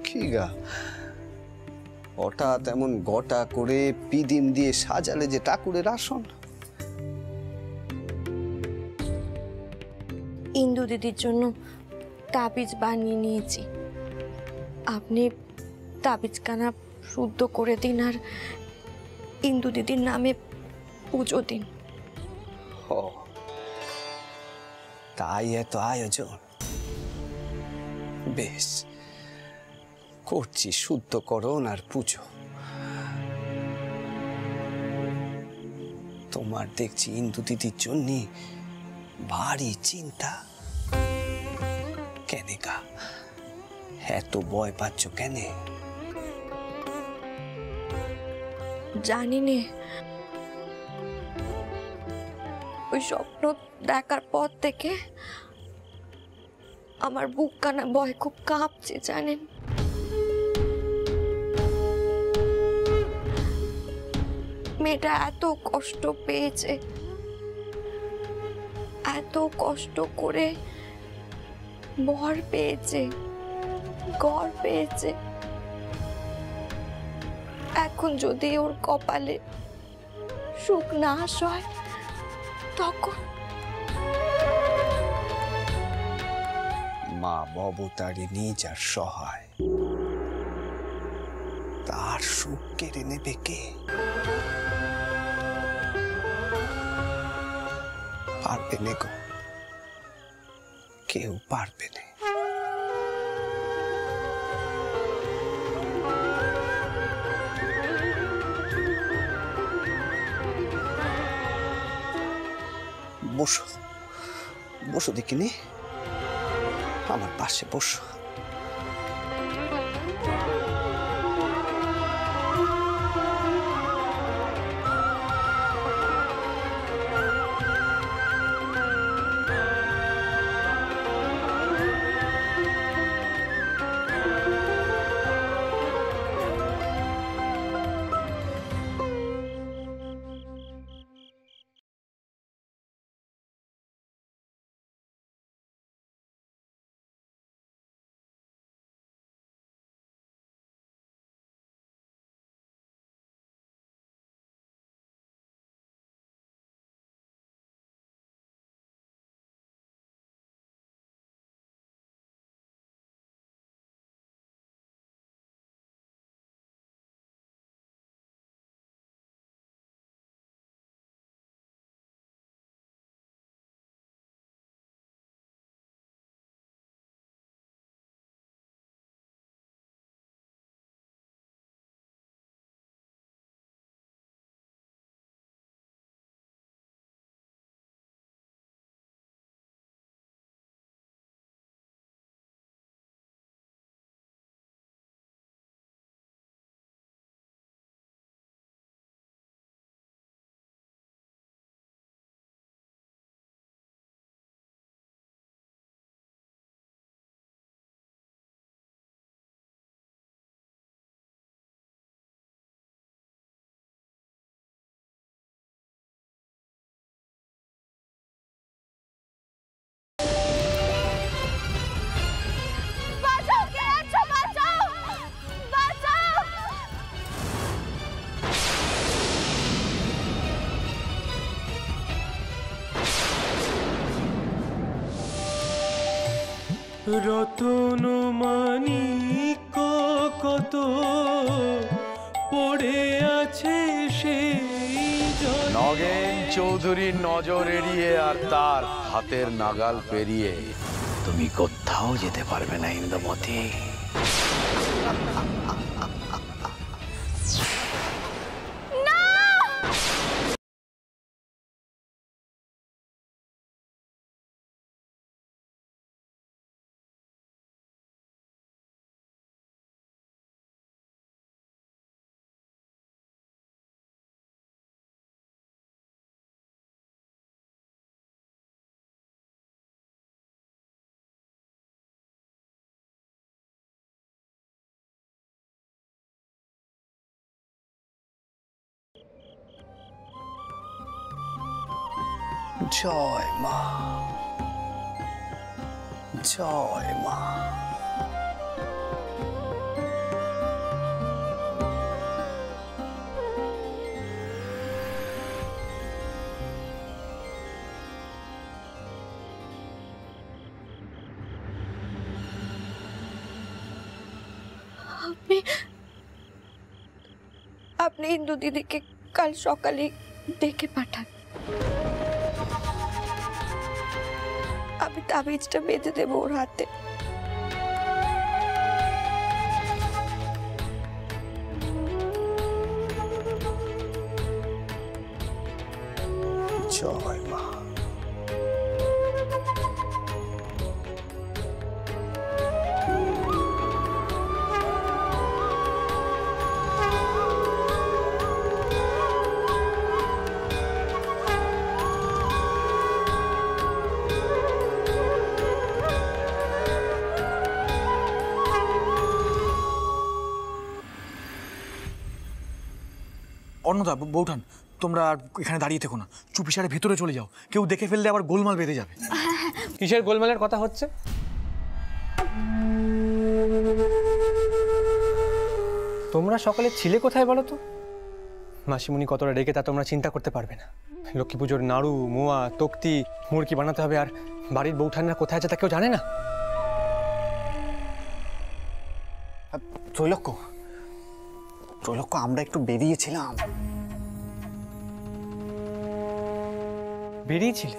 কি গা, হঠাৎ এমন গোটা করে পিদিম দিয়ে সাজালে যে ঠাকুরের আসন? ইন্দু দিদির জন্য তাবিজ বানিয়ে নিয়েছি। আপনি তাবিজখানা শুদ্ধ করে দিন আর ইন্দু দিদির নামে পুজো দিন। ও তাই এত আয়োজন? বেশ, করছি শুদ্ধকরণ আর পুজো। তোমার দেখছি ইন্দু দিদির জন্য ভারী চিন্তা। কেনে গা, এত ভয় পাচ্ছ কেনে? জানি নে, ওই স্বপ্ন দেখার পর থেকে আমার বুকখানা ভয় খুব কাঁপছে জানেন। মেয়েটা এত কষ্ট পেয়েছে, এত কষ্ট করে বর পেয়েছে, ঘর পেয়েছে। এখন যদি ওর কপালে সুখ নাশ হয় তখন? মা ভবতারিণী যার সহায়, তার সুখ কেড়ে নেবে কে? পারবে না গো, কেউ পারবে না। বসো বসো দেখিনি, আমার পাশে বসো। রতন মানিক কত পড়ে আছে সেই নগেন চৌধুরীর নজর এড়িয়ে আর তার হাতের নাগাল পেরিয়ে তুমি কোথাও যেতে পারবে না ইন্দ্রমতি। জয় মা, জয় মা। আপনি ইন্দু দিদিকে কাল সকালে ডেকে পাঠান। আমি তাবিজটা বেঁধে দেবো ওর হাতে। জয় মা। অন্নদা, বৌঠান, তোমরা আর এখানে দাঁড়িয়ে থেকো না, চুপিসারে ভেতরে চলে যাও। কেউ দেখে ফেললে আবার গোলমাল বেঁধে যাবে। কিসের গোলমালের কথা হচ্ছে? তোমরা সকালে ছিলে কোথায় বলো তো? মাসিমুনি কতটা রেখে তা তোমরা চিন্তা করতে পারবে না। লক্ষ্মী পুজোর নাড়ু, মোয়া, তক্তি, মুরকি বানাতে হবে, আর বাড়ির বৌঠানরা কোথায় আছে তা কেউ জানে না। ত্রৈলোক্য, আমরা একটু বেরিয়েছিলাম। বেরিয়েছিলে?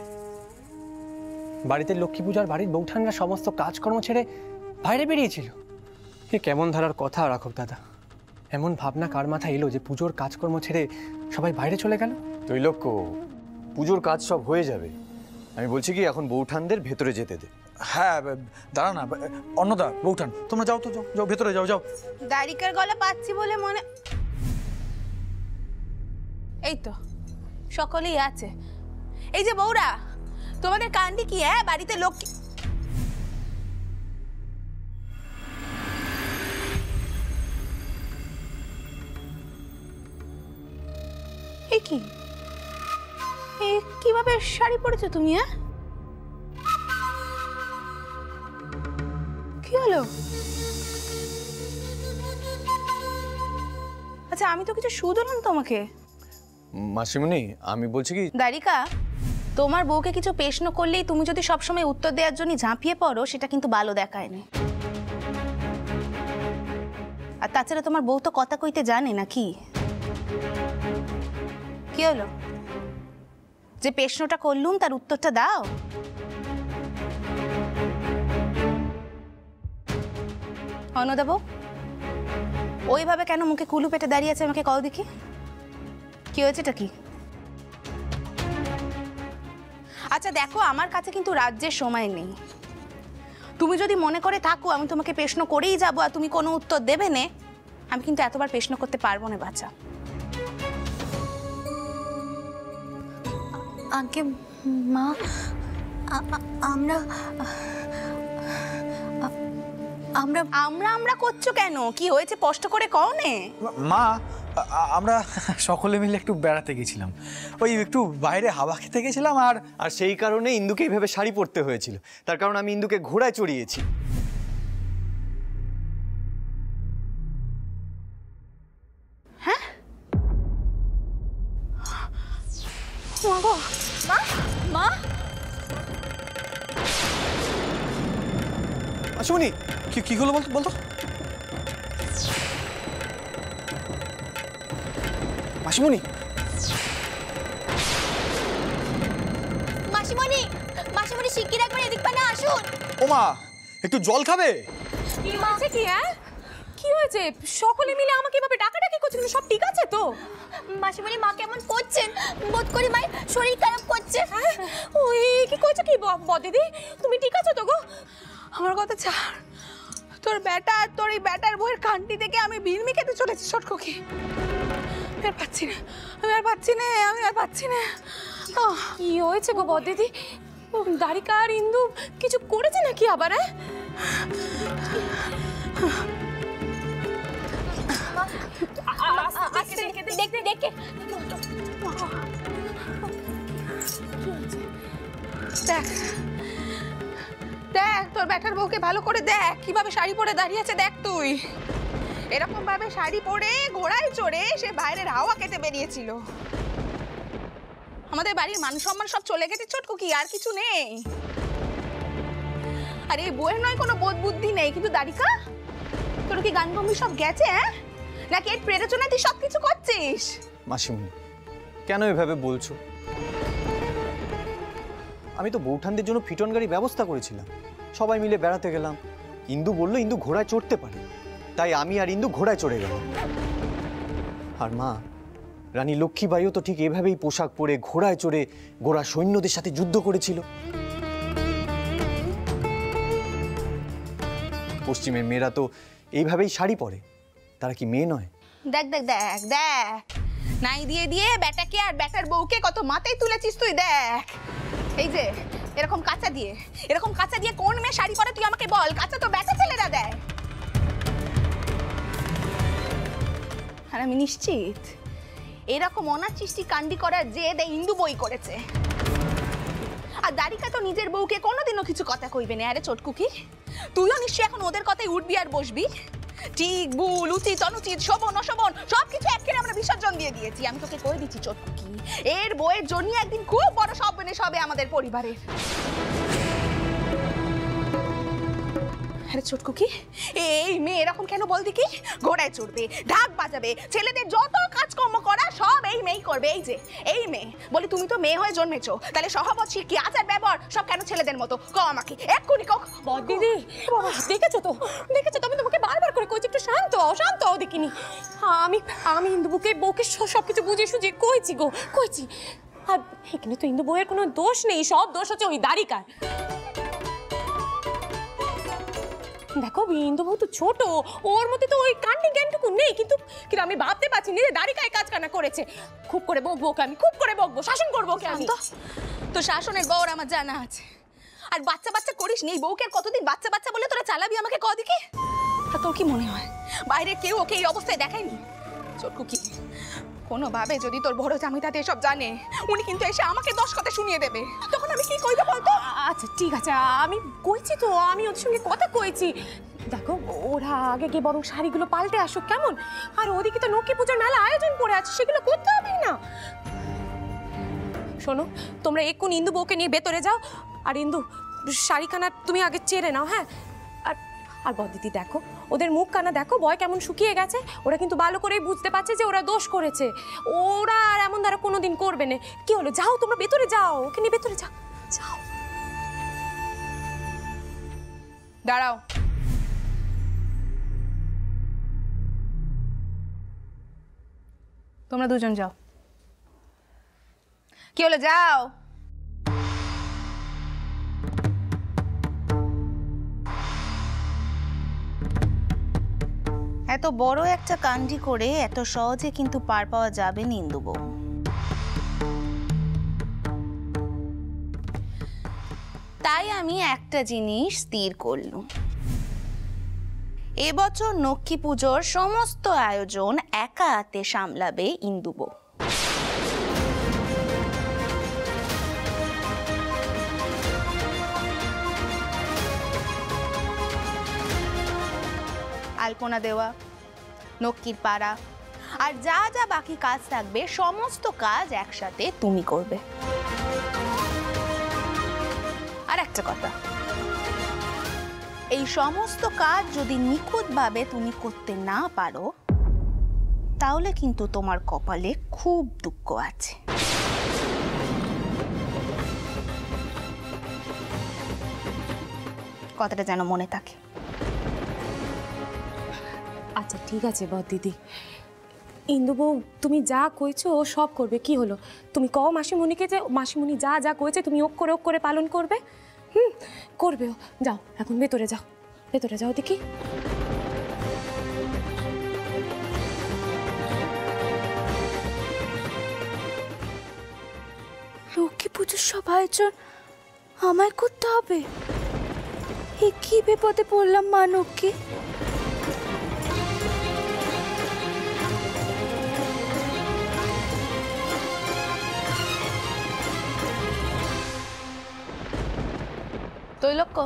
বাড়িতে লক্ষ্মী পূজার বাড়ির বৌঠানরা সমস্ত কাজকর্ম ছেড়ে বাইরে বেরিয়েছিল? এ কেমন ধারার কথা রাখব দাদা? এমন ভাবনা কার মাথায় এলো যে পুজোর কাজকর্ম ছেড়ে সবাই বাইরে চলে গেল? ত্রৈলোক্য, পুজোর কাজ সব হয়ে যাবে। আমি বলছি কি, এখন বৌঠানদের ভেতরে যেতে দে। হ্যাঁ, দাঁড়া না। অন্নদা, বৌঠান, তোমরা যাও তো, যাও ভেতরে যাও। যাও। দাড়িকার গলা পাচ্ছি বলে মনে, এই তো সকলেই আছে। এই যে বৌরা, তোমাদের কাণ্ডি কি? বাড়িতে লক্ষ্মী কি? কিভাবে শাড়ি পরেছো তুমি? কি হলো? আচ্ছা, আমি তো কিছু শুধলাম তোমাকে। মাসিমণি, আমি বলছি কি, দারিকা, তোমার বউকে কিছু প্রশ্ন করলেই তুমি যদি সবসময় উত্তর দেওয়ার জন্য ঝাঁপিয়ে পড়ো, সেটা কিন্তু ভালো দেখায় না। আর তাছাড়া তোমার বউ তো কথা কইতে জানে নাকি? কি হলো? যে প্রশ্নটা করলুম তার উত্তরটা দাও। অন্নদা বউ, ওইভাবে কেন মুখে কুলু পেটে দাঁড়িয়ে আছে? আমাকে কও দেখি, কি হয়েছে? এটা কি? আচ্ছা দেখো, আমার কাছে কিন্তু রাজ্যের সময় নেই। তুমি যদি মনে করে থাকো আমি তোমাকে প্রশ্ন করেই যাবো আর তুমি কোনো উত্তর দেবে না, আমি কিন্তু এতবার প্রশ্ন করতে পারবো না বাচ্চা। আগে মা, আমরা আমরা আমরা আমরা করছো কেন? কি হয়েছে স্পষ্ট করে কও নে। মা, আমরা সকলে মিলে একটু বেড়াতে গেছিলাম, ওই একটু বাইরে হাওয়া খেতে গেছিলাম। আর সেই কারণে ইন্দুকে এইভাবে শাড়ি পরতে হয়েছিল। তার কারণ আমি ইন্দুকে ঘোড়ায় চড়িয়েছি। হ্যাঁ? মা, মা, মাসিমণি, কি হলো বলতো? মাসিমণি, মাসিমণি শিগগির একবার এদিক পানে আসুন। ও মা, একটু জল খাবে? কি হয়েছে? কি হয়েছে? সকলে মিলে আমাকে এভাবে ডাকাডাকি করছেন, সব ঠিক আছে তো? মাসিমণি, মা কেমন করছেন? বোধ করি মায়ের শরীর খারাপ করছে। ওই কি করছো কি বদিদি? তুমি ঠিক আছো তো গো? আমার কথা ছাড়, তোর বেটা আর তোর এই বেটার বউয়ের কান্টি থেকে আমি বিড়মি খেতে চলেছি সটককি। আমি আর পাচ্ছি না। কি হয়েছে গো বদিদি? দারিকা আর ইন্দু কিছু করেছে নাকি আবার? দেখে দেখ তোর বেটার বউকে ভালো করে দেখ, কিভাবে শাড়ি পরে দাঁড়িয়ে আছে দেখ তুই। এরকম ভাবে শাড়ি পরে ঘোড়ায় চড়ে সে বাইরের হাওয়া খেতে বেরিয়েছিল। আমাদের বাড়ির মান সম্মান সব চলে গেছে ছোটকু, কি আর কিছু নেই? আর এই বউয়ের নয় কোনো বোধ বুদ্ধি নেই, কিন্তু দারিকা তোর কি গান গম্ভীর সব গেছে? হ্যাঁ, নাকি এর প্রেরণায় তুই সবকিছু করছিস? মাসিমণি, কেন এভাবে বলছো? আমি তো বৌঠানদের জন্য ফিটন গাড়ি ব্যবস্থা করেছিলাম, সবাই মিলে বেড়াতে গেলাম। ইন্দু বলল ইন্দু ঘোড়ায় চড়তে পারে, তাই আমি আর ইন্দু ঘোড়ায় চড়ে গেলাম। আর মা, রানী লক্ষ্মীবাইও তো ঠিক এভাবেই পোশাক পরে ঘোড়ায় চড়ে গোরা সৈন্যদের সাথে যুদ্ধ করেছিল। পশ্চিমের মেয়েরা তো এইভাবেই শাড়ি পরে, তারা কি মেয়ে নয়? দেখ দেখ দেখ দেখ, নাই দিয়ে দিয়ে ব্যাটাকে আর ব্যাটার বউকে কত মাথায় তুলেছিস তুই। দেখ এই যে এরকম কাঁচা দিয়ে কোন মেয়ে শাড়ি পরে তুই আমাকে বল? কাঁচা তো ব্যাটা ছেলেরা দেয়। আর আমি নিশ্চিত এরকম অনাচিষ্টি কাণ্ডি করার জেদ ইন্দু বই করেছে। আর দারিকা তো নিজের বউকে কোনোদিনও কিছু কথা কইবে না। আরে চটকুকি, তুইও নিশ্চয়ই এখন ওদের কথায় উঠবি আর বসবি। ঠিক ভুল, উচিত অনুচিত, শোভন অশোভন সবকিছু একেবারে আমরা বিসর্জন দিয়ে দিয়েছি। আমি তোকে কয়ে দিচ্ছি চটকুকি, এর বইয়ের জন্য একদিন খুব বড় সর্বনাশ হবে আমাদের পরিবারের। আরে চটকুকি, এই মেয়ে এরকম কেন বল দেখি? ঘোড়ায় চড়বে, ঢাক বাজাবে, ছেলেদের যত কাজকর্ম করা সব এই মেয়েই করবে। এই যে এই মেয়ে বলি, তুমি তো মেয়ে হয়ে জন্মেছো, তাহলে স্বভাব শিক্ষি আচার ব্যবহার সব কেন ছেলেদের মতো? কও আমাকে এক্ষুনি কও। দিদি দেখেছো তো আমি তোমাকে বারবার করে কইছি একটু শান্ত হও দেখিনি। আমি ইন্দুবুকে বউকে সবকিছু বুঝিয়ে সুঝিয়ে কইছি। আর এখানে তো ইন্দু বউয়ের কোনো দোষ নেই, সব দোষ হচ্ছে ওই দারিকার। দেখো ইন্দু বউ তো ছোট, ওর মধ্যে তো ওই কান্ডি জ্ঞানটুকু নেই, কিন্তু আমি ভাবতে পারছি না যে দারিকায় কাজ কানা করেছে। খুব করে বকবো ওকে, আমি খুব করে বকবো, শাসন করবো ওকে আমি। তো শাসনের বউর আমার জানা আছে। আর বাচ্চা করিস নি, বউকে কতদিন বাচ্চা বলে তোরা চালাবি আমাকে কদিকে? আর তোর কি মনে হয় বাইরে কেউ ওকে এই অবস্থায় দেখায়নি? চটকুকি, কোনোভাবে যদি তোর বড় জামাইটাতে এসব জানে, উনি কিন্তু এসে আমাকে 10 কথা শুনিয়ে দেবে। তখন আমি কি কইতে বলতো? আচ্ছা ঠিক আছে, আমি কইছি তো, আমি ওদের সঙ্গে কথা কইছি। দেখো ওরা আগে গিয়ে বরং শাড়িগুলো পাল্টে আসুক, কেমন? আর ওদিকে তো লক্ষ্মী পুজোর মেলা আয়োজন করে আছে, সেগুলো করতে হবে না? শোনো, তোমরা এক্ষুনি ইন্দু বউকে নিয়ে ভেতরে যাও। আর ইন্দু, শাড়িখানা তুমি আগে চেরে নাও। হ্যাঁ, আর বদিদি দেখো, ওদের মুখ কানা দেখো, ভয় কেমন শুকিয়ে গেছে। ওরা কিন্তু ভালো করেই বুঝতে পারছে যে ওরা দোষ করেছে। ওরা আর এমন দ্বারা কোনোদিন করবে না। কি হলো, যাও তোমরা ভেতরে যাও, ওকে নিয়ে ভেতরে যাও। দাঁড়াও, তোমরা দুজন যাও। কি হলো, যাও। এত বড় একটা কাণ্ডি করে এত সহজে কিন্তু পার পাওয়া যাবে না ইন্দু বউ। তাই আমি একটা জিনিস স্থির করলাম, এবছর লক্ষ্মী পুজোর সমস্ত আয়োজন একা হাতে সামলাবে ইন্দু বউ। আলপনা দেওয়া, লক্ষ্মীর পাড়া, আর যা যা বাকি কাজ থাকবে সমস্ত কাজ একসাথে তুমি করবে। আর একটা কথা, এই সমস্ত কাজ যদি নিখুঁতভাবে তুমি করতে না পারো, তাহলে কিন্তু তোমার কপালে খুব দুঃখ আছে। কথাটা যেন মনে থাকে। আচ্ছা ঠিক আছে দিদি, ইন্দু বউ তুমি যা কইছো ও সব করবে। কি হলো, তুমি কও মাসিমণিকে যে মাসিমণি যা যা কইছে তুমি ওক করে পালন করবে। করবে ও। যাও এখন ভেতরে যাও দেখি। লক্ষ্মী পুজোর সব আয়োজন আমায় করতে হবে? এ কি বিপদে পড়লাম মানবকে। তৈলক্য,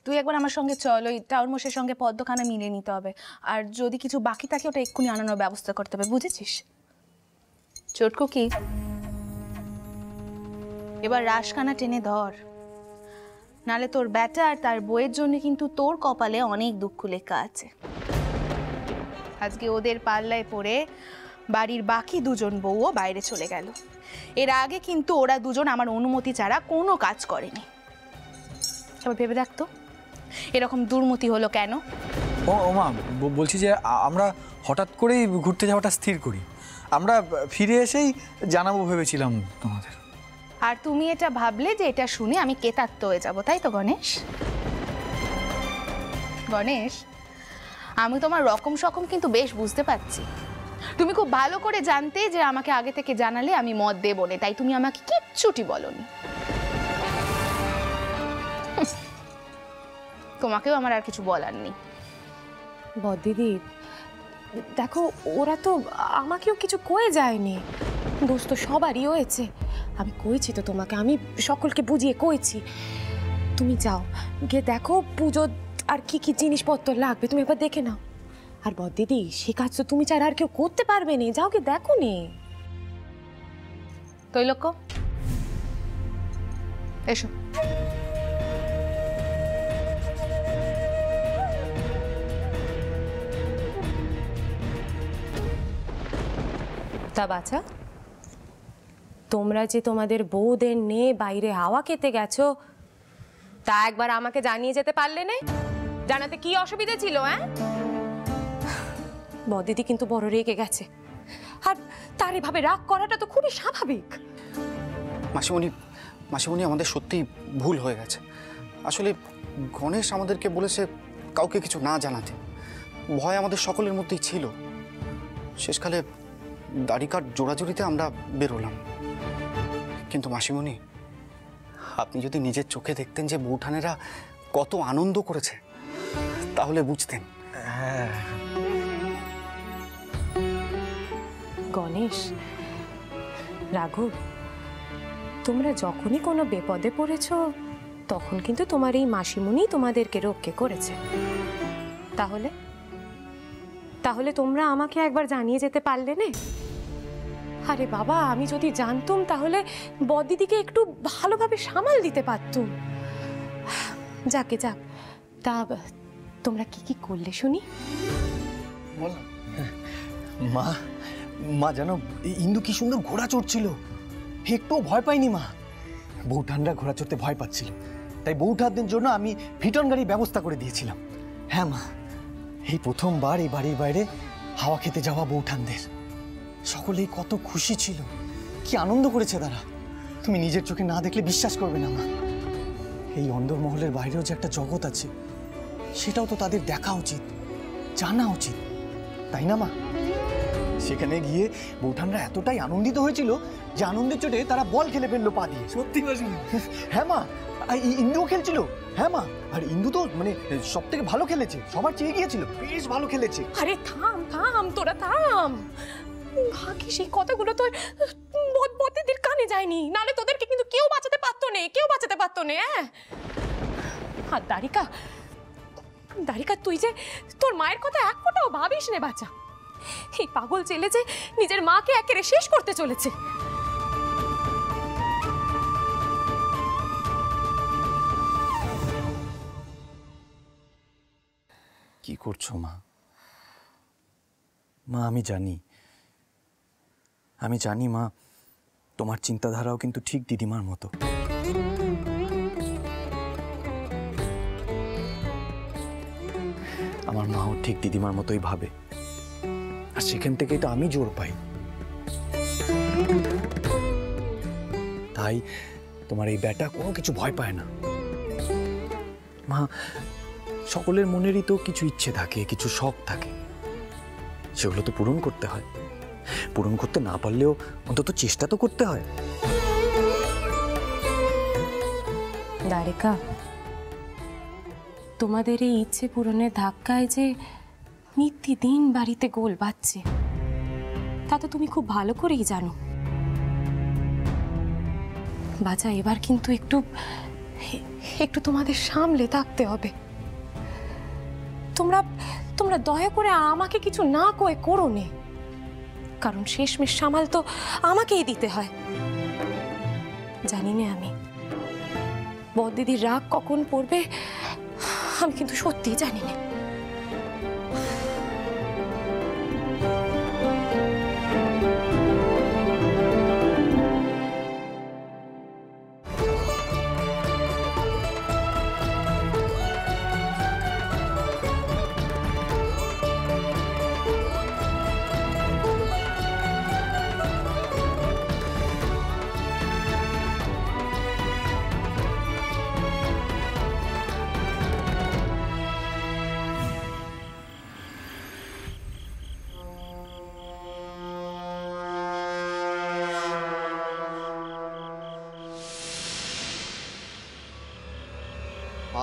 তুই একবার আমার সঙ্গে চল, ওই টাউন মোষের সঙ্গে পদ্মখানা মিলিয়ে নিতে হবে। আর যদি কিছু বাকি থাকে ওটা এক্ষুনি আনানোর ব্যবস্থা করতে হবে, বুঝেছিস? চটকু কি, এবার রাসখানা টেনে ধর, নালে তোর ব্যাটা আর তার বইয়ের জন্য কিন্তু তোর কপালে অনেক দুঃখ লেখা আছে। আজকে ওদের পাল্লায় পড়ে বাড়ির বাকি দুজন বউও বাইরে চলে গেল। এর আগে কিন্তু ওরা দুজন আমার অনুমতি ছাড়া কোনো কাজ করেনি। এবার ভেবে দেখতো এরকম দুর্মতি হলো কেন? ও মা, বলছি যে আমরা হঠাৎ করেই ঘুরতে যাওয়াটা স্থির করি। আমরা ফিরে এসেই জানাবো ভেবেছিলাম তোমাদের। আর তুমি এটা ভাবলে যে এটা শুনে আমি কেতাত্ত হয়ে যাব, তাই তো গণেশ? গণেশ, আমি তোমার রকম সকম কিন্তু বেশ বুঝতে পারছি। তুমি খুব ভালো করে জানতে যে আমাকে আগে থেকে জানালে আমি মত দেবো না, তাই তুমি আমাকে কিচ্ছুটি বলনি। তোমাকেও আমার আর কিছু বলার নেই। বড়দিদি দেখো, ওরা তো আমাকেও কিছু কয়ে যায়নি, দোষ তো সবারই হয়েছে। আমি কইছি তো তোমাকে, আমি সকলকে বুঝিয়ে কইছি। তুমি যাও গিয়ে দেখো পুজো আর কি কি জিনিসপত্র লাগবে তুমি একবার দেখে নাও। আর বড়দিদি সে কাজ তো তুমি ছাড়া আর কেউ করতে পারবে না, যাও গিয়ে দেখো নি। তৈলক্য, এসো। তা বাছা, তোমরা যে তোমাদের বউদের নিয়ে বাইরে হাওয়া খেতে গেছো, তা একবার আমাকে জানিয়ে যেতে পারলে না? জানাতে কি অসুবিধা ছিল? হ্যাঁ, বড়দিদি কিন্তু বড় রেগে গেছে, আর তার এভাবে রাগ করাটা তো খুবই স্বাভাবিক। মাসিমণি আমাদের সত্যিই ভুল হয়ে গেছে। আসলে গণেশ আমাদেরকে বলেছে কাউকে কিছু না জানাতে। ভয় আমাদের সকলের মধ্যেই ছিল। শেষকালে দাড়িকার জোড়াজুড়িতে আমরা বেরোলাম। কিন্তু মাসিমণি, আপনি যদি নিজের চোখে দেখতেন যে বউঠানেরা কত আনন্দ করেছে, তাহলে বুঝতেন। হ্যাঁ গণেশ, রাঘব, তোমরা যখনই কোনো বিপদে পড়েছো তখন কিন্তু তোমার এই মাসিমণি তোমাদেরকে রক্ষে করেছে। তাহলে তাহলে তোমরা আমাকে একবার জানিয়ে যেতে পারলে না? আরে বাবা, আমি যদি জানতুম তাহলে বড়দিদিকে একটু ভালোভাবে সামাল দিতে পারতুম। যাকে যাক, তা তোমরা কি কি করলে শুনি? মা মা জানো, ইন্দু কি সুন্দর ঘোড়া চড়ছিল, একটুও ভয় পাইনি মা। বউঠানরা ঘোড়া চড়তে ভয় পাচ্ছিল, তাই বউঠানদের জন্য আমি ফিটন গাড়ির ব্যবস্থা করে দিয়েছিলাম। হ্যাঁ মা, এই প্রথমবার এই বাড়ির বাইরে হাওয়া খেতে যাওয়া বউঠানদের। সকলেই কত খুশি ছিল, কি আনন্দ করেছে তারা। তুমি নিজের চোখে না দেখলে বিশ্বাস করবে না মা। এই অন্দরমহলের বাইরেও যে একটা জগৎ আছে, সেটাও তো তাদের দেখা উচিত, জানা উচিত, তাই না মা? সেখানে গিয়ে বউঠানরা এতটাই আনন্দিত হয়েছিল যে আনন্দের চোটে তারা বল খেলে ফেললো পা দিয়ে। সত্যি বলছি? হ্যাঁ মা, ইন্দুও খেলছিল। হ্যাঁ মা, আর ইন্দু তো মানে সব থেকে ভালো খেলেছে, সবার চেয়ে গিয়েছিল, বেশ ভালো খেলেছে। আরে থাম থাম, তোরা থাম। ভাগ্যি সেই কথাগুলো তো বড়দিদির কানে যায়নি, নালে তোদেরকে কিন্তু কেউ বাঁচাতে পারতো না, কেউ বাঁচাতে পারতো না। আর দারিকা, দারিকা, তুই যে তোর মায়ের কথা এক ফোঁটাও ভাবিস নে বাচ্চা। এই পাগল ছেলে যে নিজের মাকে একেবারে শেষ করতে চলেছে। কি করছো মা? মা আমি জানি মা, তোমার চিন্তাধারাও কিন্তু ঠিক দিদিমার মতো। আমার মাও ঠিক দিদিমার মতোই ভাবে, আর সেখান থেকেই তো আমি জোর পাই। তাই তোমার এই বেটা কোনো কিছু ভয় পায় না। মা, সকলের মনেরই তো কিছু ইচ্ছে থাকে, কিছু শখ থাকে, সেগুলো তো পূরণ করতে হয়। পূরণ করতে না পারলেও অন্তত চেষ্টা তো করতে হয়। দারিকা, তোমাদের এই ইচ্ছে পূরণের ধাক্কায় যে নিত্যদিন বাড়িতে গোল বাজছে, তা তো তুমি খুব ভালো করেই জানো। বাজা, এবার কিন্তু একটু একটু তোমাদের সামলে থাকতে হবে। তোমরা দয়া করে আমাকে কিছু না কয়ে করো নে, কারণ শেষমেশ সামাল তো আমাকেই দিতে হয়। জানি না আমি, বড়দিদির রাগ কখন পড়বে আমি কিন্তু সত্যিই জানি না।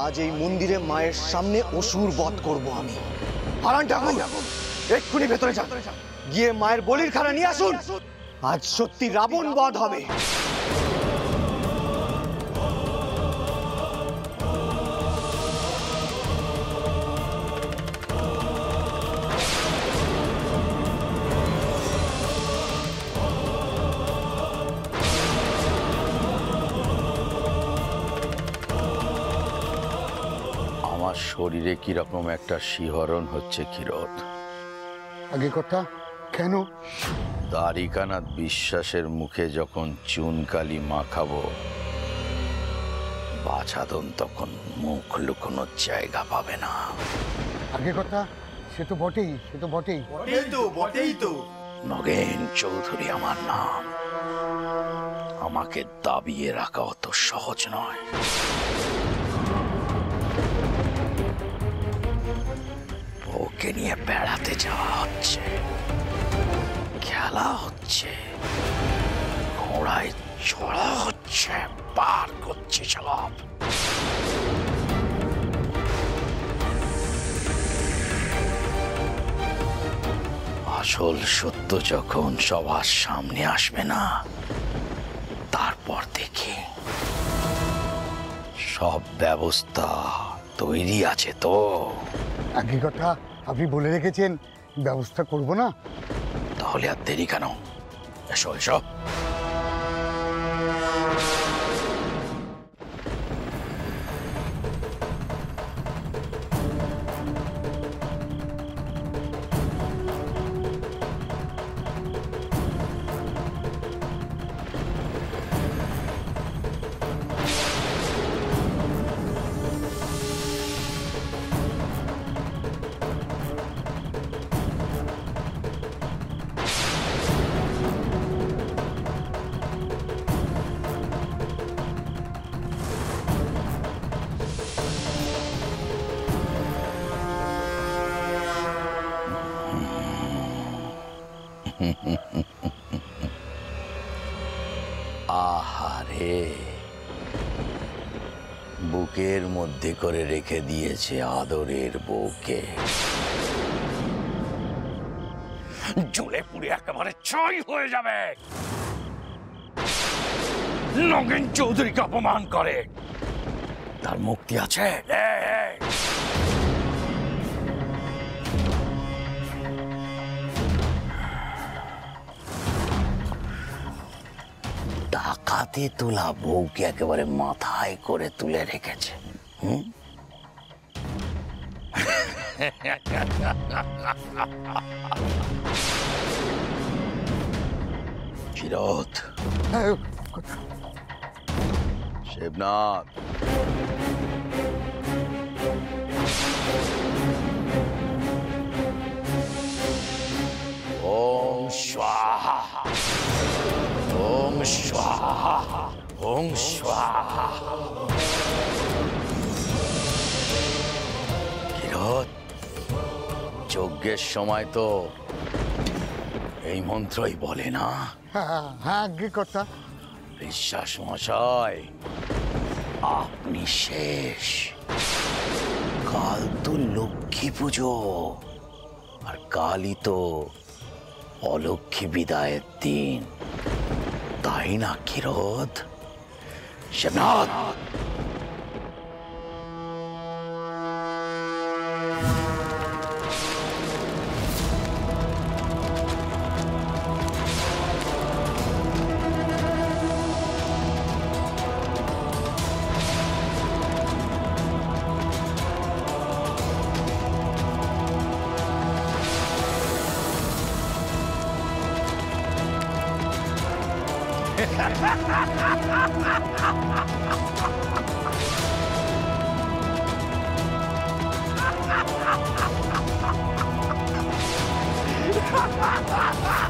আজ এই মন্দিরে মায়ের সামনে অসুর বধ করব আমি। হারান ঠাকুর, এক্ষুনি ভেতরে যান, গিয়ে মায়ের বলির খানা নিয়ে আসুন। আজ সত্যি রাবণ বধ হবে। আমার শরীরে কিরকম একটা শিহরণ হচ্ছে ক্ষীরোদ। আগে কথা কেন? দ্বারিকানাথ বিশ্বাসের মুখে যখন চুনকালি মাখাবো, বাছাধন তখন মুখ লুকোনোর জায়গা পাবে না। আগে কথা সে তো বটেই, সে তো বটেই। বটেই তো। নগেন চৌধুরী আমার নাম, আমাকে দাবিয়ে রাখা অত সহজ নয়। ওকে নিয়ে বেড়াতে যাওয়া হচ্ছে, খেলা হচ্ছে, ঘোড়ায় চড়া হচ্ছে, পার করছে সব। আসল সত্য যখন সবার সামনে আসবে না, তারপর দেখি। সব ব্যবস্থা তৈরি আছে তো? আগে কথা আপনি বলে রেখেছেন ব্যবস্থা করব না? তাহলে আর দেরি কেন? এসো এসো। আহারে, বুকের মধ্যে করে রেখে দিয়েছে আদরের বউকে। জ্বলে পুড়ে একেবারে ছাই হয়ে যাবে। নগেন চৌধুরীকে অপমান করে, তার মুক্তি আছে? ডাকাতি তোলা বউকে একেবারে মাথায় করে তুলে রেখেছে। ক্ষীরোদ, শিবনাথ, ওম স্বাহা, ওম স্বাহা, ওম স্বাহা। ক্ষীরোদ, যজ্ঞের সময় তো এই মন্ত্রই বলে না? হ্যাঁ আগে কথা। বিশ্বাস মশাই, আপনি শেষ। কাল তো লক্ষ্মী পুজো, আর কালই তো অলক্ষ্মী বিদায়ের দিন, তাই না Kshirod? Shibnath, Ha ha ha ha!